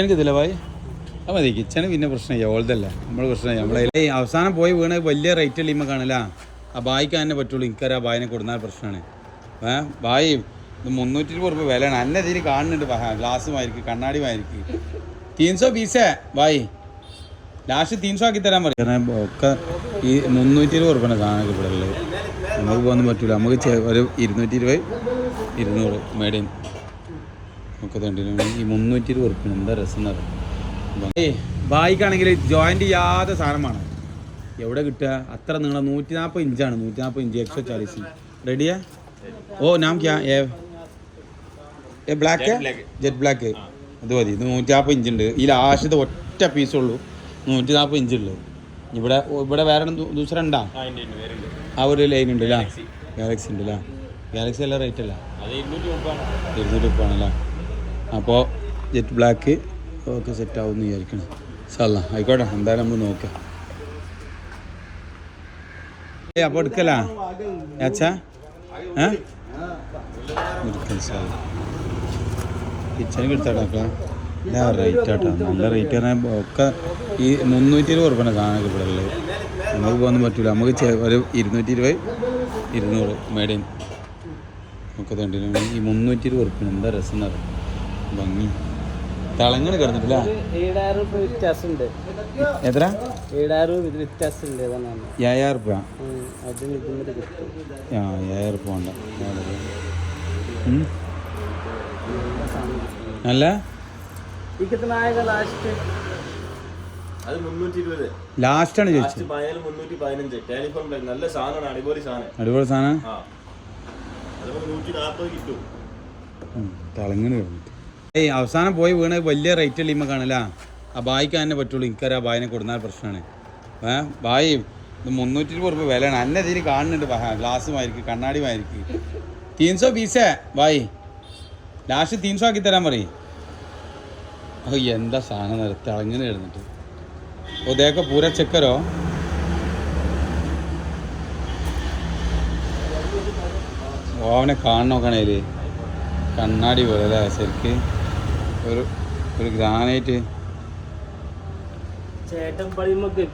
എനിക്കിതില്ല ഭായി അപ്പം മതി കിച്ചണ് പിന്നെ പ്രശ്നമില്ല ഓൾതല്ല നമ്മൾ പ്രശ്നമില്ല നമ്മളെ അവസാനം പോയി വീണ് വലിയ റേറ്റ് അല്ലേ കാണില്ല ആ ബായിക്ക് തന്നെ പറ്റുള്ളൂ എനിക്കറിയാം ആ ബായിനെ കൊടുന്നാൽ പ്രശ്നമാണ് ബായി ഇത് 320 രൂപ വിലയാണ് എന്നെ ഇതിൽ കാണുന്നുണ്ട് ഗ്ലാസ്സുമായിരിക്കും കണ്ണാടിയുമായിരിക്കും 320 ബായി ലാസ്റ്റ് 300 ആക്കി തരാൻ പറയും ഒക്കെ ഈ 320 രൂപ സാധനമൊക്കെ ഇവിടെ ഉള്ളത് നമുക്ക് പോകാൻ പറ്റില്ല നമുക്ക് ഒരു 220 200 മേടിയും ഒക്കെ തണ്ടില്ല ഈ 320 രൂപ എന്താ രസം എന്ന് പറയാം ബായിക്കാണെങ്കിൽ ജോയിൻ്റ് ചെയ്യാത്ത സാധനമാണ് എവിടെ കിട്ടുക അത്ര നീളം 140 ഇഞ്ചാണ് 140 ഇഞ്ച് 140 റെഡിയാ ഓ നാം ക്യാ ബ്ലാക്ക് ജെറ്റ് ബ്ലാക്ക് അത് മതി 140 ഇഞ്ചുണ്ട് ഈ ലാസ്റ്റ് ഒറ്റ പീസുള്ളൂ 140 ഇഞ്ചുള്ളത് ഇവിടെ ഇവിടെ വേറെ ദൂസര ഉണ്ടാ ആ ഒരു ലൈൻ ഉണ്ട് അല്ലേ ഗാലക്സി ഉണ്ട് അല്ലേ ഗാലക്സി എല്ലാം റേറ്റ് അല്ല 200 രൂപ ആണല്ലേ അപ്പോൾ ജെറ്റ് ബ്ലാക്ക് ഒക്കെ സെറ്റ് ആവുമെന്ന് വിചാരിക്കണം സല്ല ആയിക്കോട്ടെ എന്തായാലും നമ്മൾ നോക്കാം അപ്പോൾ എടുക്കല അച്ഛാ കിച്ചണിക്ക് എടുത്താട്ടോ എന്താ റേറ്റ് ആട്ടോ നല്ല റേറ്റ് പറഞ്ഞാൽ ഒക്കെ ഈ 320 രൂപ സാധനമൊക്കെ ഇവിടെ ഉള്ളത് നമുക്ക് പോകാൻ പറ്റില്ല നമുക്ക് ഒരു 220 200 മേടിയും ഒക്കെ തണ്ടില്ല ഈ 320 രൂപ എന്താ രസം എന്ന് പറയാം ഭംഗി തിളങ്ങനെ കിടന്നിട്ടില്ല 7000 രൂപ വ്യത്യാസമുണ്ട് എത്ര 7000 രൂപ വ്യത്യാസമുണ്ട് 7000 രൂപ അതിന് ഇതിന് കിട്ടും 7000 രൂപ വേണ്ട അല്ല ലാസ്റ്റാണ് ചോദിച്ചത് അടിപൊളി സാധനം തിളങ്ങനെ കിടന്നിട്ട് അവസാനം പോയി വീണ് വലിയ റേറ്റ് അല്ലേ കാണില്ല ആ ബായിക്ക് തന്നെ പറ്റുള്ളൂ എനിക്കറിയാം ആ ബായിനെ കൊടുന്നാൽ പ്രശ്നമാണ് ബായി ഇത് 320 രൂപ വിലയാണ് എന്നെ ഇതിൽ കാണുന്നുണ്ട് ഗ്ലാസ്സുമായിരിക്കും കണ്ണാടിയുമായിരിക്കും 320 ബായി ലാസ്റ്റ് 300 ആക്കി തരാൻ പറയും ഓ എന്താ സാധനം നിരത്തി അളങ്ങനെ കിടന്നിട്ട് ഓ ദേക്ക പൂര ചെക്കരോ ഓവനെ കാണണോക്കണേല് കണ്ണാടി പോലെ അല്ലേ ശരിക്ക് ഒരു ഗ്രാനൈറ്റ്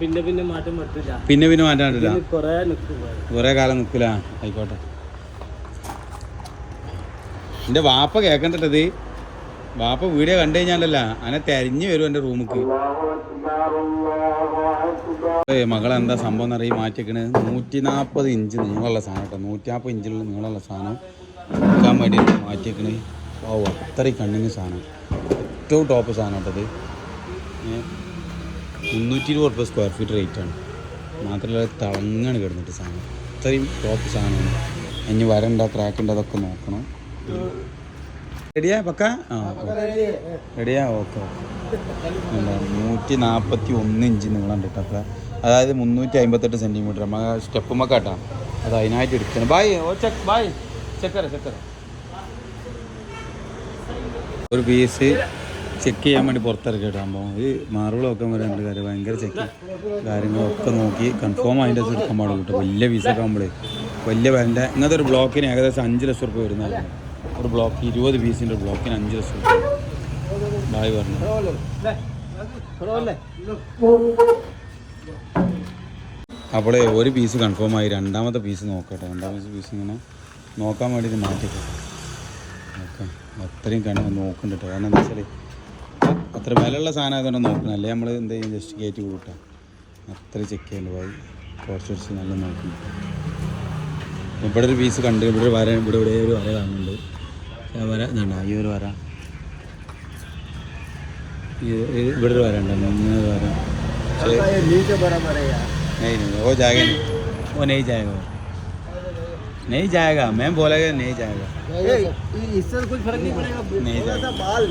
പിന്നെ മാറ്റാൻ പറ്റില്ല കുറെ കാലം നിൽക്കില്ല ആയിക്കോട്ടെ എൻ്റെ വാപ്പ കേൾക്കണ്ടത് വാപ്പ വീഡിയോ കണ്ടു കഴിഞ്ഞാലല്ല അങ്ങനെ തെരഞ്ഞു വരും എൻ്റെ റൂമിക്ക് മകളെന്താ സംഭവം എന്നറിയാൻ മാറ്റിക്കണ് 140 ഇഞ്ച് നീളമുള്ള സാധനം കേട്ടോ 140 ഇഞ്ചിലുള്ള നീളമുള്ള സാധനം എടുക്കാൻ വേണ്ടി മാറ്റിയേക്കണ് ഓ അത്രയും കണ്ണിന് സാധനം ഏറ്റവും ടോപ്പ് സാധനം കേട്ടത് 320 രൂപ സ്ക്വയർ ഫീറ്റ് റേറ്റാണ് മാത്രമല്ല തിളങ്ങാണ് കിടന്നിട്ട് സാധനം അത്രയും ടോപ്പ് സാധനമാണ് ഇനി വരണ്ട ക്രാക്ക് ഉണ്ട് അതൊക്കെ നോക്കണം റെഡിയാ പക്ക റെഡിയാ ഓക്കെ 141 ഇഞ്ച് നീളം ഉണ്ട് കേട്ടോ അതായത് 358 സെൻറ്റിമീറ്റർ നമ്മൾ സ്റ്റെപ്പുമ്മ കേട്ടാ അത് അതിനായിട്ട് എടുക്കണം ബായ് ബായ് ചെക്കര ഒരു പീസ് ചെക്ക് ചെയ്യാൻ വേണ്ടി പുറത്തിറക്കി ഇടാകുമ്പോൾ ഈ മാർബിളൊക്കെ വരാണ്ട് കാര്യം ഭയങ്കര ചെക്ക് കാര്യങ്ങളൊക്കെ നോക്കി കൺഫേം അതിൻ്റെ എടുക്കാൻ പാടുള്ളൂ കേട്ടോ വലിയ പീസൊക്കെ ആകുമ്പോഴേ വലിയ വിലൻ്റെ ഇങ്ങനത്തെ ഒരു ബ്ലോക്കിന് ഏകദേശം 5 ലക്ഷം രൂപ വരുന്നതാണ് ഒരു ബ്ലോക്ക് 20 പീസിൻ്റെ ബ്ലോക്കിന് 5 ലക്ഷം രൂപ ബായ് പറഞ്ഞു അപ്പോൾ ഒരു പീസ് കൺഫേം ആയി രണ്ടാമത്തെ പീസ് നോക്കട്ടെ രണ്ടാമത്തെ പീസ് ഇങ്ങനെ നോക്കാൻ വേണ്ടിയിട്ട് മാറ്റിയിട്ട് ഓക്കെ അത്രയും നോക്കുന്നുണ്ട് കേട്ടോ കാരണം എന്താ വെച്ചാൽ അത്ര വിലയുള്ള സാധനം ആയതുകൊണ്ട് നോക്കണം അല്ലേ നമ്മൾ എന്ത് ചെയ്യും ജസ്റ്റ് കയറ്റി കൂട്ടാം അത്ര ചെക്ക് ചെയ്യണ്ട പോയി കുറച്ച് നല്ല നോക്കുന്നു ഇവിടെ ഒരു പീസ് കണ്ട് ഇവിടെ വര ഇവിടെ ഒരു വര കാണുന്നുണ്ട് വര ഇതുണ്ടോ ഈ ഒരു വര ഇവിടെ ഒരു വര ഉണ്ട് ഇങ്ങനെ ഒരു വര वो जाएगा नहीं वो नहीं जाएगा नहीं जाएगा मैं बोलेगा नहीं जाएगा इससे कुछ फर्क नहीं पड़ेगा नहीं जाएगा बाल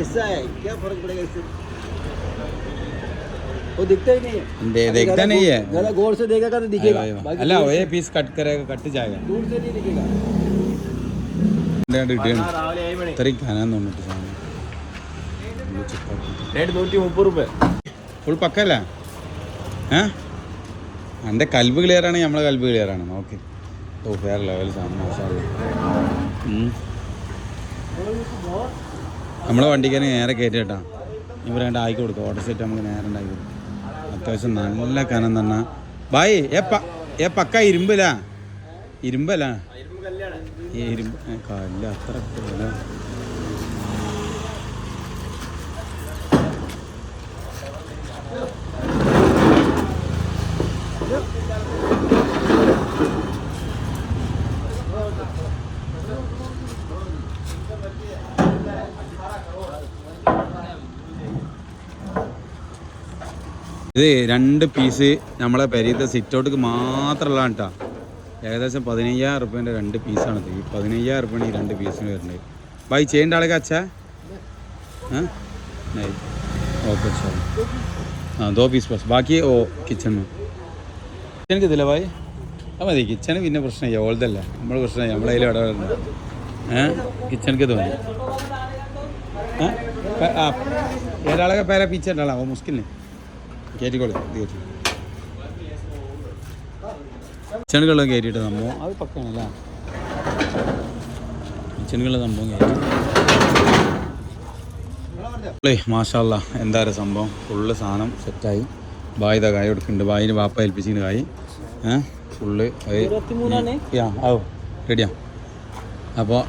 ऐसा है क्या फर्क पड़ेगा इससे वो दिखता ही नहीं है देखता नहीं है ज़्यादा गौर से देखेगा तो दिखेगा अल्लाह वो ये पीस कट करेगा कट जाएगा दूर से नहीं दिखेगा इतनी खाना തോന്നിട്ട് സാധനം रेट 130 रुपये ഫുൾ പക്കല്ല എൻ്റെ കൽബ് ക്ലിയർ ആണെങ്കിൽ നമ്മളെ കൽബ് ക്ലിയർ ആണ് ഓക്കെ ഓ വേറെ ലെവൽ സാധനം നമ്മളെ വണ്ടിക്ക് നേരെ കയറ്റി കേട്ടാ ഇവർ രണ്ട് ആക്കി കൊടുക്കും ഓട്ടോ സെറ്റ് നമുക്ക് നേരെ ഉണ്ടാക്കി കൊടുക്കും അത്യാവശ്യം നല്ല കനം തന്നെ ബായ് പക്ക ഇരുമ്പല്ല ഈ ഇരുമ്പ് കല്ല അത്ര ഇത് 2 പീസ് നമ്മളെ പെരീത്തെ സിറ്റൗട്ടിക്ക് മാത്രമുള്ള കേട്ടോ ഏകദേശം 15,000 റുപ്യേൻ്റെ 2 പീസാണ് ഇത് 15,000 റുപ്യാണ് ഈ 2 പീസിന് വരുന്നത് ഭായി ചെയ്യേണ്ട ആളെ അച്ഛാ ഓക്കെ സാർ हाँ 2 पीस बस बाकी वो किचन में किचन के दिला भाई अब मതി കിച്ചൺ പിന്നെ പ്രശ്നമില്ല ഓൾതല്ല നമ്മൾ പ്രശ്നമില്ല നമ്മളെ അതിൽ ഇടപെടുന്നത് किचन के दो ഏതാളെ പേരെ പീച്ചെ ഉണ്ടാ वो मुश्किल नहीं കയറ്റിക്കോളൂ കിച്ചണുകളിൽ കയറ്റിയിട്ട് സംഭവം അത് പക്കാണല്ലേ കിച്ചണുകളിൽ സംഭവം കയറ്റി മാഷാല്ല എന്താ പറയുക സംഭവം ഫുള്ള് സാധനം സെറ്റായി ബായിത കായ കൊടുക്കുന്നുണ്ട് ബായിന് വാപ്പ ഏൽപ്പിച്ചിട്ട് കായ് ഫുള്ള് റെഡിയാ അപ്പോൾ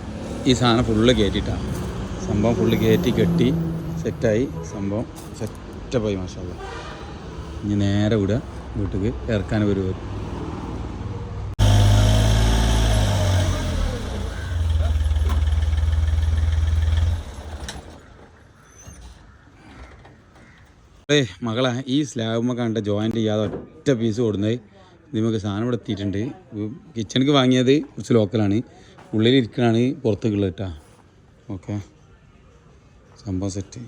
ഈ സാധനം ഫുള്ള് കയറ്റിയിട്ടാണ് സംഭവം ഫുള്ള് കയറ്റി കെട്ടി സെറ്റായി സംഭവം സെറ്റപ്പായി മാഷാല്ല ഇനി നേരെ വിടുക വീട്ടിലേക്ക് ഇറക്കാൻ വരുവരും മകളെ ഈ സ്ലാബുമ്മ കണ്ട ജോയിൻ്റ് ചെയ്യാതെ ഒറ്റ പീസ് കൊടുക്കുന്നത് നമുക്ക് സാധനം ഇവിടെ എത്തിയിട്ടുണ്ട് കിച്ചണിക്ക് വാങ്ങിയത് കുറച്ച് ലോക്കലാണ് ഉള്ളിലിരിക്കണാണ് പുറത്തേക്കുള്ളത് കേട്ടോ ഓക്കെ സംഭവം സെറ്റ്